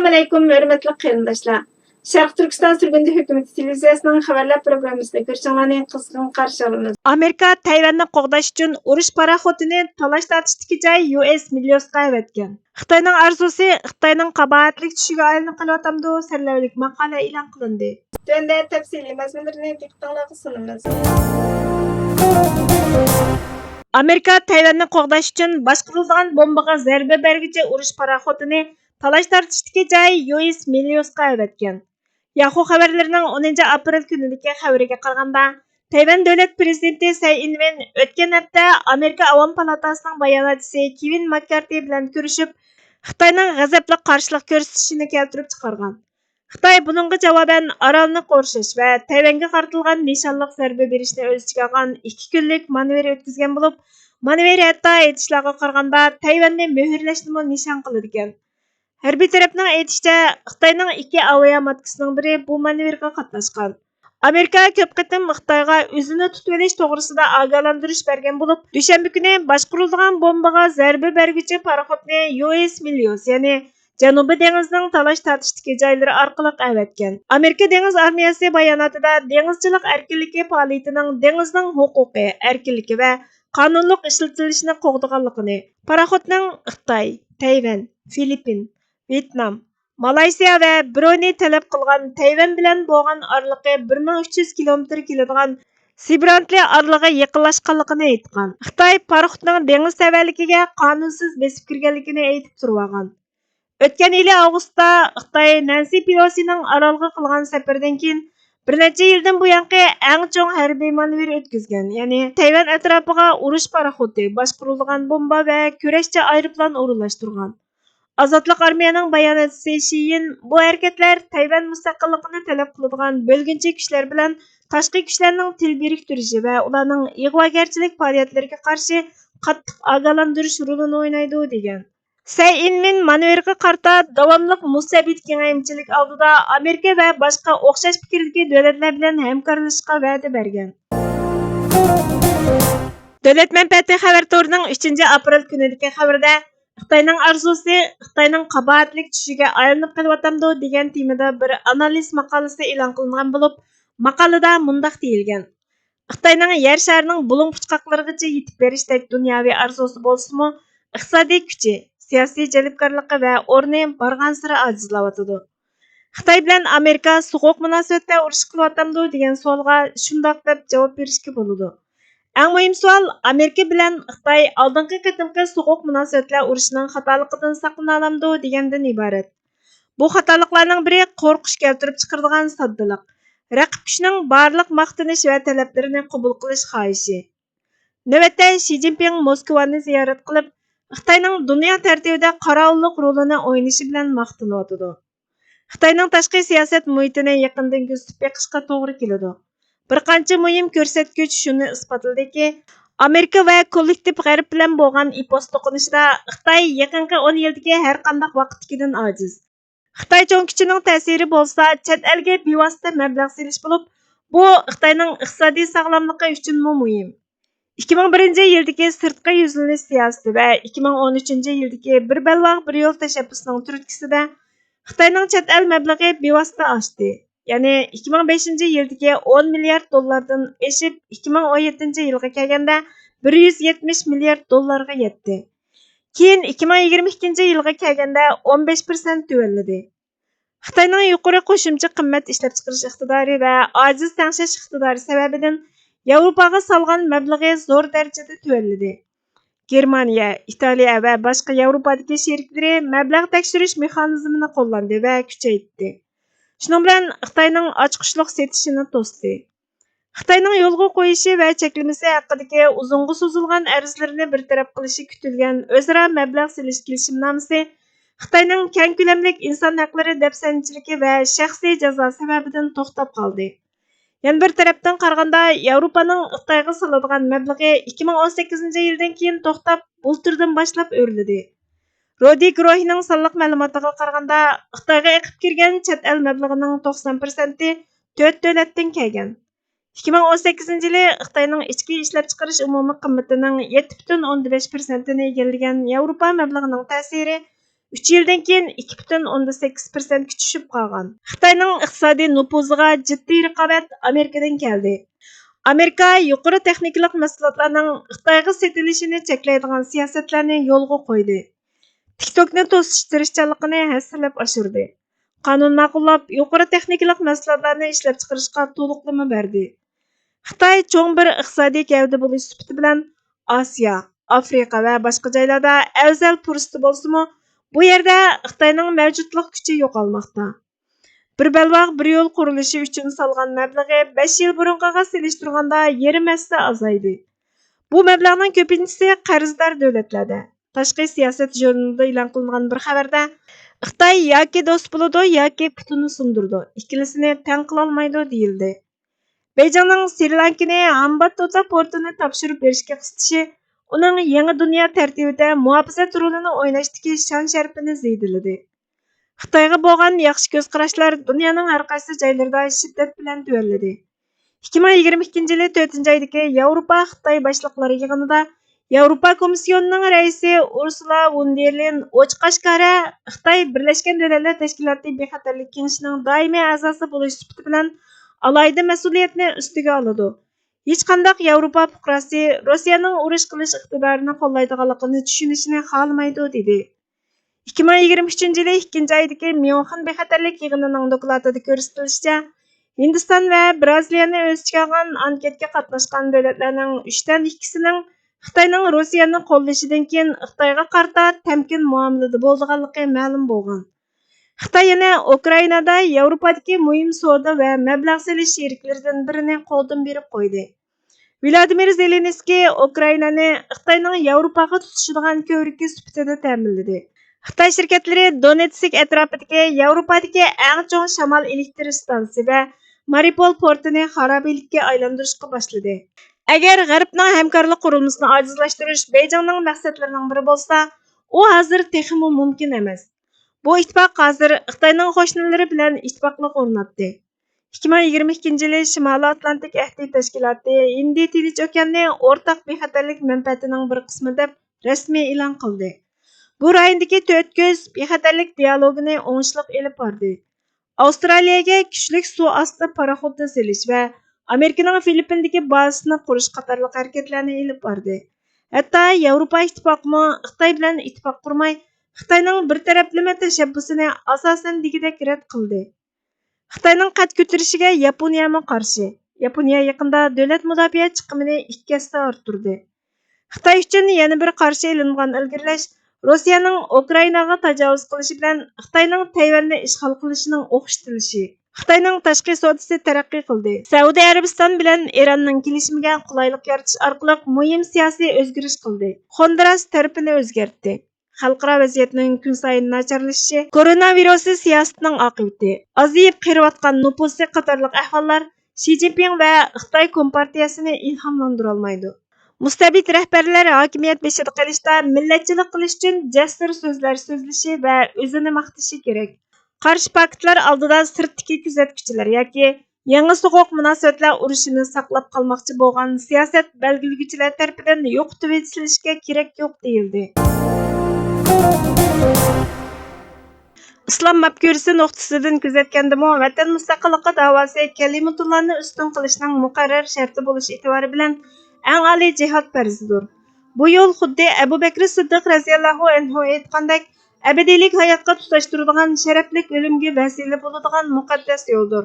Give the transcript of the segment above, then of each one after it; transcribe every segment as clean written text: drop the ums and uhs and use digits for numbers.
Assalamu alaykum, hörmetli qarindoshlar. Sharq Turkiston Surgundi hukumat televiziyasining xabarlar programmasida ko'rishinglarni qizg'in qarshi olamiz. Amerika Tayvanni qo'g'dash uchun urush paraxodini talash tortishdagi joy US Milyosga avatgan. Xitoyning arzusi Xitoyning qabohatlik tushiga aylanib qolyotamdi sarlavlik maqola e'lon qilindi. Tunda tafsiliy mazmunlarini diqqatingizga sunamiz. Amerika Tayvanni qo'g'dash uchun boshqarilgan bombaga zarba berguchi urush paraxodini talash tortishdagi joy US Milyosga avatgan. Yahoo xabarlarining 10 aprel kunidagi xabariga qaraganda, Tayvan davlat prezidenti Tsai Ing-wen o'tgan hafta Amerika Avom palatasining bayonotchisi Kevin McCarthy bilan ko'rishib, Xitoyning g'azabli qarshilik ko'rsatishini keltirib chiqargan. Xitoy buningga javoban orolni qo'rshash va Tayvanga qaratilgan nishonliq zarba berishni o'z ichiga olgan 2 kunlik manevr o'tkazgan bo'lib, manevr hatto aytishlarga qaraganda Tayvanni muhrlashni nishon qiladi ekan. Harbiy tarafning aytishicha, Xitoyning 2 aviamatkasining biri bu manevrga qatnashgan. Amerika ko'p qatim Xitoyga o'zini tutib olish to'g'risida ogohlantirish bergan bo'lib, dushanba kuni boshqarilgan bombaga zarba berguchi paraxodni US Milyos, ya'ni Janubiy dengizning talash tortishdagi joylari orqali avatgan. Amerika dengiz armiyasi bayonotida dengizchilik erkinligi faoliyatining dengizning huquqiy, erkinligi va qonunliq ishlatilishini qo'g'daganligini, paraxodning Xitoy, Tayvan, Filippin, Vietnam, Malayziya va Bruney talab qilgan Tayvan bilan bo'lgan oraliqi 1300 kilometr keladigan Sibrantli oraliga yaqinlashganligini aytgan. Xitoy paraxodning dengiz tavalligiga qonunsiz besib kirganligini aytib turgan. O'tgan yil avgustda Xitoy Nancy Pelosining orolga qilgan safardan keyin bir necha yildan buyangi eng cho'ng harbiy manevr o'tkazgan. Ya'ni Tayvan atrofiga urush paraxodi, boshqarilgan bomba va kurashchi aeroplan o'rinlashtirgan. Azadlık armiyaning bayonotchisi Shiyin bu hareketler Tayvan mustaqilligini talab qiladigan bölgünçe kuchlar bilan tashqi kuchlarning til biriktirishi va ularning ig'vogarchilik faoliyatlariga qarshi qattiq ogohlantirish rolini o'ynaydi degan. Tsai Ing-wen manevrga qarta davomli mustabid kengayimchilik oldida Amerika va boshqa o'xshash fikrdagi davlatlar bilan hamkorlashishga va'da bergan. Davlat manfaati xabar to'rining 3 aprel kunidagi xabarda Xitoyning arzusi Xitoyning qabohatlik tushiga aylanib qolyotamdi degan temada bir analiz maqolasi e'lon qilingan bo'lib, maqolada mundaq deyilgan. Xitoyning yer sharining bulung puchqoqlarigacha yetib berishda dunyoviy arzusi bo'lsa-mu, iqtisodiy kuchi, siyosiy jalbkorligi va o'rni borgan sari ojizlayotdi. Xitoy bilan Amerika so'quq munosabatda urush qilyotamdi degan savolga shundoq deb javob berishga bo'ladi. Eng muhim savol Amerika bilan Xitoy oldingi qatimki so'quq munosabatlar urushining xatoliqidan saqlana olamdi degandan iborat. Bu xatoliklarning biri qo'rqish keltirib chiqaradigan soddalik, raqib kuchning barliq maqtanish va talablarini qabul qilish xohishi. Navbatda Shi Jinping Moskvani ziyorat qilib, Xitoyning dunyo tartibida qorovullik rolini o'ynashi bilan maqtanyotdi. Xitoyning tashqi siyosat muhitini yaqindan kuzatib beqishga to'g'ri keladi. Bir qancha muhim ko'rsatkich shuni isbotladiki, Amerika va kollektiv g'arb bilan bo'lgan ipos to'qinishida Xitoy yaqinqi 10 yildagi har qanday vaqtdagidan ojiz. Xitoy cho'ng kuchining ta'siri bo'lsa, chet elga bevosita mablag' selish bo'lib, bu Xitoyning iqtisodiy sog'lomligi uchun muhim. 2001-yildagi sirtqi yuzlanish siyosati va 2013-yildagi bir balvoq bir yo'l tashabbusining turtkisida Xitoyning chet el mablag'i bevosita oshdi. Ya'ni 2005-yildagi 10 milliard dollardan eshib 2017-yilga kelganda 170 milliard dollarga yetdi. Keyin 2022-yilga kelganda 15% tuvalladi. Xitoyning yuqori qo'shimcha qimmat ishlab chiqarish iqtidori va ojiz tangshish iqtidori sababidan Yevropaga solgan mablag'i zo'r darajada tuvalladi. Germaniya, Italiya va boshqa Yevropadagi sheriklari mablag' tekshirish mexanizmini qo'llandi va kuchaytirdi. Shuning bilan Xitoyning ochqishliq setishini to'sdi. Xitoyning yo'lga qo'yishi va cheklamasi haqidagi uzunga so'zilgan arzlarini bartaraf qilishi kutilgan o'zaro mablag' selish kelishimnomasi Xitoyning keng ko'lamli inson haqlari dafsanchiligi va shaxsiy jazo sababidan to'xtab qoldi. Yana bir tarafdan qaraganda Yevropaning Xitoyga soladigan mablag'i 2018-yildan keyin to'xtab, bultirdan boshlab o'rildi. Rodi guruhining sonliq ma'lumotiga qaraganda, Xitoyga eqib kirgan chet el mablag'ining 90% 4 davlatdan kelgan. 2018-yili Xitoyning ichki ishlab chiqarish umumiy qimmatining 7,5%ni egallagan Yevropa mablag'ining ta'siri 3 yildan keyin 2,8% tushib qolgan. Xitoyning iqtisodiy nufuziga jiddiy raqobat Amerikadan keldi. Amerika yuqori texnikalik mahsulotlarning Xitoyga sotilishini cheklaydigan siyosatlarni yo'lga qo'ydi. TikTokni to'sish tirishchanligini hassalab oshirdi. Qonun ma'qullab, yuqori texnikalik mahsulotlarni ishlab chiqarishga to'liqlama berdi. Xitoy cho'ng bir iqtisodiy gavda bo'lish sifati bilan Osiyo, Afrika va boshqa joylarda afzal fursati bo'lsa-mu, bu yerda Xitoyning mavjudlik kuchi yo'qolmoqda. Bir balvoq bir yo'l qurilishi uchun solgan mablag'i 5 yil burunqiga selishtirganda yarim hassa azaydi. Bu mablag'ning ko'pinchisi qarzdor davlatlarda. Tashqi siyosat jurnalida e'lon qilingan bir xabarda Xitoy yoki do'st bo'ladi yoki putini sindirdi. Ikkilisini teng qila olmaydi deyildi. Beyjingning Sri-Lankani Hambantota portini topshirib berishga qistishi uning yangi dunyo tartibida muhofazat rolini o'ynashdagi shon-sharafini ziyadiladi. Xitoyga bo'lgan yaxshi ko'z qarashlar dunyoning har qaysi joylarida shiddat bilan tuvanladi. 2022 yili 4-oydagi Yevropa Xitoy boshliqlari yig'inida Yevropa Komissiyonining raisi Ursula von der Leyen ochiq-oshkora Xitoy Birlashgan Davlatlar Tashkiloti bexatarlik kengashining doimiy a'zosi bo'lish sifati bilan alohida mas'uliyatni ustiga oladi. Hech qanday Yevropa fuqarosi Rossiyaning urush qilish iqtidorini qo'llaydiganligini tushunishini xohlamaydi dedi. 2023 yili 2-oydagi Myunxen bexatarlik yig'inining dokladida ko'rsatilishicha, Hindiston va Braziliyani o'z ichiga olgan anketga qatnashgan davlatlarning 3dan 2sining Xitoyning Rossiyani qo'llashidan keyin Xitoyga qarata tamkin muomalada bo'lganligi ma'lum bo'lgan. Xitoy yana Ukrainada Yevropadagi muhim savdo va mablag' solish sheriklaridan birini qo'ldan berib qo'ydi. Vladimir Zelenskiy Ukrainani Xitoyning Yevropaga tutishadigan ko'riki sifatida ta'minladi. Xitoy shirkatlari Donetsk atrofidagi Yevropadagi eng chong shamol elektr stansiyasi va Mariupol portini xaroblikka aylantirishga boshladi. Agar G'arbning hamkorlik qurilmasini ojizlashtirish Beyjingning maqsadlarining biri bo'lsa, u hozir texmi mumkin emas. Bu ittifoq hozir Xitoyning qo'shnilari bilan ittifoqlik o'rnatdi. 2022 yili Shimoliy Atlantik ahdi tashkiloti Hind Tinch okeani o'rtaq bexatarlik manfaatining bir qismi deb rasmiy e'lon qildi. Bu rayondagi 4 ko'z bexatarlik dialogini o'ngishliq elib bordi. Avstraliyaga kuchli suv osti paraxodni selish va Amerikaning Filippindagi bazasini qurish qatorliq harakatlarni elib bordi. Hatto Yevropa ittifoqi Xitoy bilan ittifoq qurmay, Xitoyning bir taraflama tashabbusini asosan degidek rad qildi. Xitoyning qad ko'tarishiga Yaponiya qarshi. Yaponiya yaqinda davlat mudofaa chiqimini 2 hassa orttirdi. Xitoy uchun yana bir qarshi e'lingan ilgirlash Rossiyaning Ukrainaga tajovuz qilishi bilan Xitoyning Tayvanni ishg'ol qilishining o'xshatilishi. Xitoyning tashqi savdosi taraqqiy qildi. Saudiya Arabiston bilan Eronning kelishimiga qulaylik yaratish orqali muhim siyosiy o'zgarish qildi. Honduras tarafini o'zgartdi. Xalqaro vaziyatning kun sayin nacharlashishi, koronavirus siyosatining oqibati, aziyib qiriyotgan nufusi qatorliq ahvollar Xi Jinping va Xitoy Kompartiyasini ilhomlantira olmaydi. Mustabid rahbarlar hokimiyat beshida qilishda millatchilik qilish uchun jasur so'zlar so'zlashi va o'zini maqtashi kerak. Qarshi paktlar oldida sirtdagi kuzatuvchilar yoki yangi so'qoq munosabatlar urushini saqlab qolmoqchi bo'lgan siyosat belgilaguvchilar tarafidan yo'qotib etilishga kerak yo'q deyildi. Islom mafkurasi nuqtasidan kuzatgandimi, vatan mustaqilligi da'vosi kalimatullahni ustun qilishning muqarrar sharti bo'lish e'tibori bilan eng oliy jihod farzidir. Bu yo'l xuddi Abu Bakr Siddiq radhiyallohu anhu aytgandek, abadiylik hayotga tutashtiradigan sharafli o'limga vasila bo'ladigan muqaddas yo'ldir.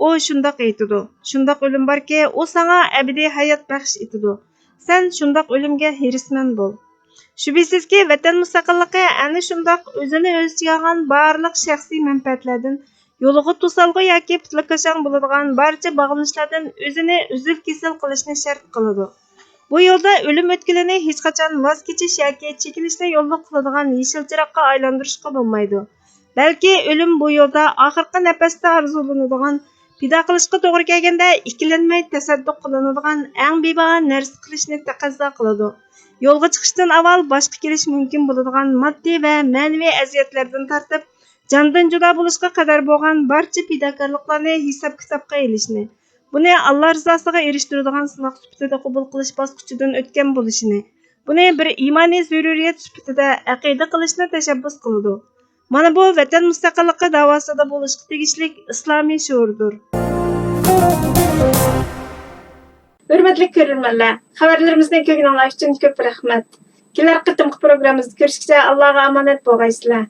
U shundoq aytadi: "Shundoq o'lim borki, u sana abadiy hayot baxsh etadi. Sen shundoq o'limga hirismand bo'l." Shubhisizki, vatan mustaqilligi ana shundoq o'zini o'z ichiga olgan barliq shaxsiy manfaatlardan, yo'liga to'salg'i yoki putlakashang bo'ladigan barcha bog'lanishlardan o'zini uzil-kesil qilishni shart qiladi. Bu yo'lda o'lim o'tkilini hech qachon voz kechish yoki chekinishni yo'lliq qiladigan yeshil chiroqqa aylantirishga bo'lmaydi. Balki o'lim bu yo'lda oxirgi nafasda orzulanadigan, pido qilishga to'g'ri kelganda ikkilanmay tasadduq qilinadigan eng bebaho narsa qilishni taqozo qiladi. Yo'lga chiqishdan avval boshqa kelish mumkin bo'ladigan moddiy va ma'naviy aziyatlardan tortib, jondan judo bo'lishga qadar bo'lgan barcha fidokorliklarni hisob-kitobga ilishni, buni Alloh rizosiga erishtiradigan sinoq sifatida qabul qilish bosqichidan o'tgan bo'lishini, buni bir iymoniy zaruriyat sifatida aqida qilishni tashabbus qiladi. Mana bu vatan mustaqilligi davosida bo'lishga tegishli islomiy shuurdir. Hürmetli görürmenler, haberlerimizden kögünanlar için köp rahmet. Kelar qitimqi programmamızda görüşkice Allah'a emanet bolgaysızlar.